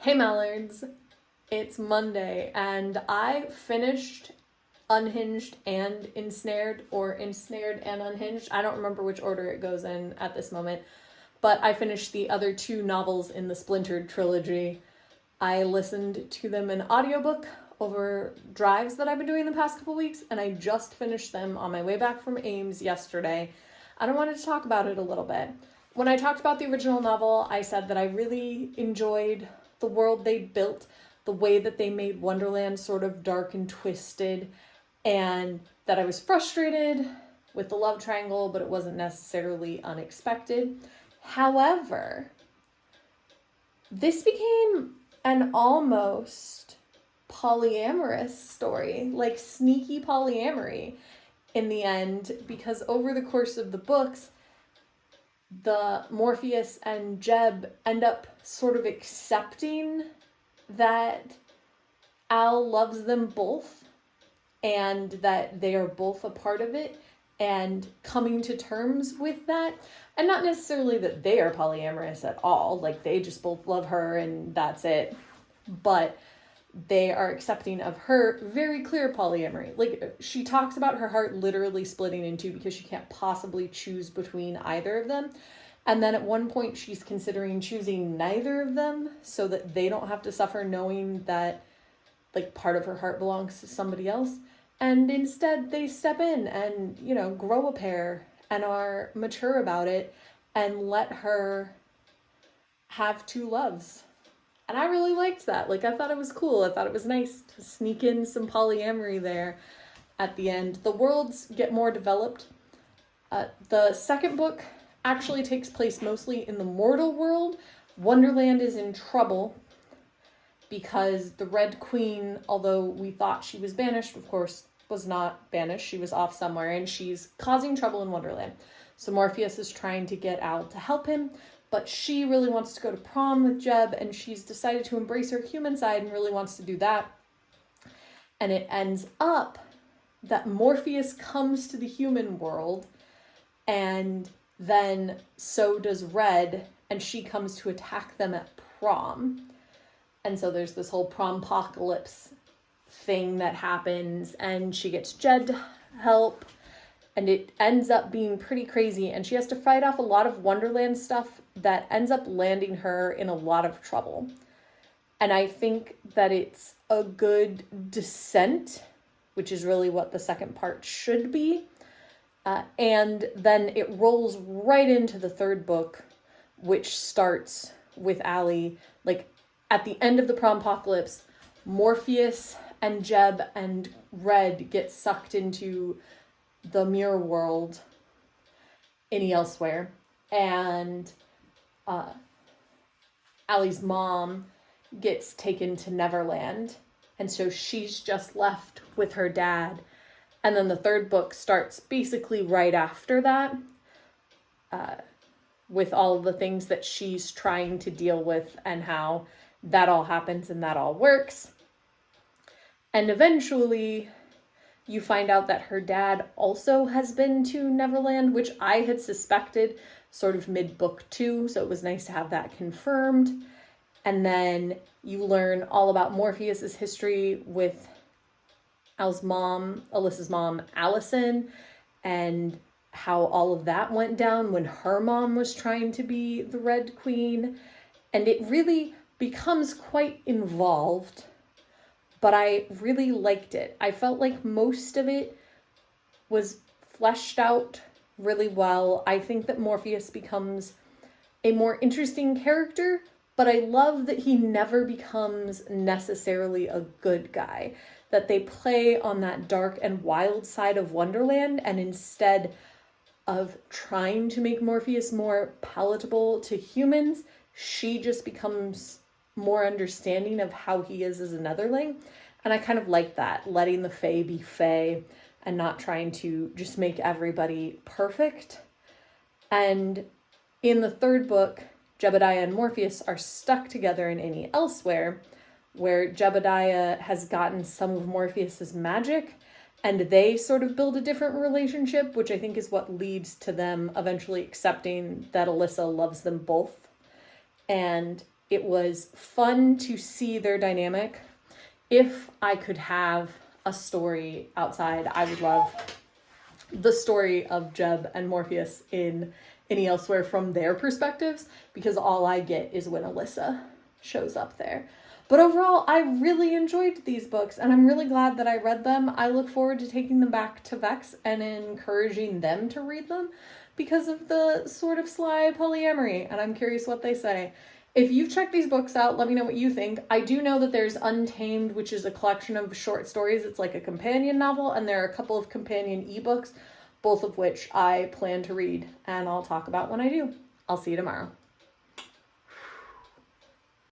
Hey Mallards, it's Monday and I finished Unhinged and Ensnared, or Ensnared and Unhinged. I don't remember which order it goes in at this moment, but I finished the other two novels in the Splintered trilogy. I listened to them in audiobook over drives that I've been doing the past couple weeks, and I just finished them on my way back from Ames yesterday. And I wanted to talk about it a little bit. When I talked about the original novel, I said that I really enjoyed the world they built, the way that they made Wonderland sort of dark and twisted, and that I was frustrated with the love triangle, but it wasn't necessarily unexpected. However, this became an almost polyamorous story, like sneaky polyamory in the end, because over the course of the books, the Morpheus and Jeb end up sort of accepting that Al loves them both and that they are both a part of it and coming to terms with that. And not necessarily that they are polyamorous at all, like they just both love her and that's it. But they are accepting of her very clear polyamory. Like, she talks about her heart literally splitting in two because she can't possibly choose between either of them. And then at one point she's considering choosing neither of them so that they don't have to suffer knowing that, like, part of her heart belongs to somebody else. And instead they step in and, you know, grow a pair and are mature about it and let her have two loves. And I really liked that. Like, I thought it was cool. I thought it was nice to sneak in some polyamory there at the end. The worlds get more developed. The second book actually takes place mostly in the mortal world. Wonderland is in trouble because the Red Queen, although we thought she was banished, of course, was not banished. She was off somewhere and she's causing trouble in Wonderland. So Morpheus is trying to get Al to help him. But she really wants to go to prom with Jeb, and she's decided to embrace her human side and really wants to do that. And it ends up that Morpheus comes to the human world, and then so does Red, and she comes to attack them at prom. And so there's this whole prompocalypse thing that happens, and she gets Jed to help. And it ends up being pretty crazy, and she has to fight off a lot of Wonderland stuff that ends up landing her in a lot of trouble. And I think that it's a good descent, which is really what the second part should be. And then it rolls right into the third book, which starts with Allie. Like, at the end of the prompocalypse, Morpheus and Jeb and Red get sucked into the mirror world in Elsewhere, and Allie's mom gets taken to Neverland, and so she's just left with her dad. And then the third book starts basically right after that, with all of the things that she's trying to deal with and how that all happens and that all works. And eventually you find out that her dad also has been to Neverland, which I had suspected sort of mid-book 2, so it was nice to have that confirmed. And then you learn all about Morpheus's history with Al's mom, Alyssa's mom, Allison, and how all of that went down when her mom was trying to be the Red Queen. And it really becomes quite involved. But I really liked it. I felt like most of it was fleshed out really well. I think that Morpheus becomes a more interesting character, but I love that he never becomes necessarily a good guy. That they play on that dark and wild side of Wonderland, and instead of trying to make Morpheus more palatable to humans, she just becomes more understanding of how he is as a Netherling. And I kind of like that, letting the Fae be Fae and not trying to just make everybody perfect. And in the third book, Jebediah and Morpheus are stuck together in Any Elsewhere, where Jebediah has gotten some of Morpheus's magic, and they sort of build a different relationship, which I think is what leads to them eventually accepting that Alyssa loves them both. And It was fun to see their dynamic. If I could have a story outside, I would love the story of Jeb and Morpheus in Any Elsewhere from their perspectives, because all I get is when Alyssa shows up there. But overall, I really enjoyed these books, and I'm really glad that I read them. I look forward to taking them back to Vex and encouraging them to read them because of the sort of sly polyamory, and I'm curious what they say. If you've checked these books out, let me know what you think. I do know that there's Untamed, which is a collection of short stories. It's like a companion novel, and there are a couple of companion ebooks, both of which I plan to read, and I'll talk about when I do. I'll see you tomorrow.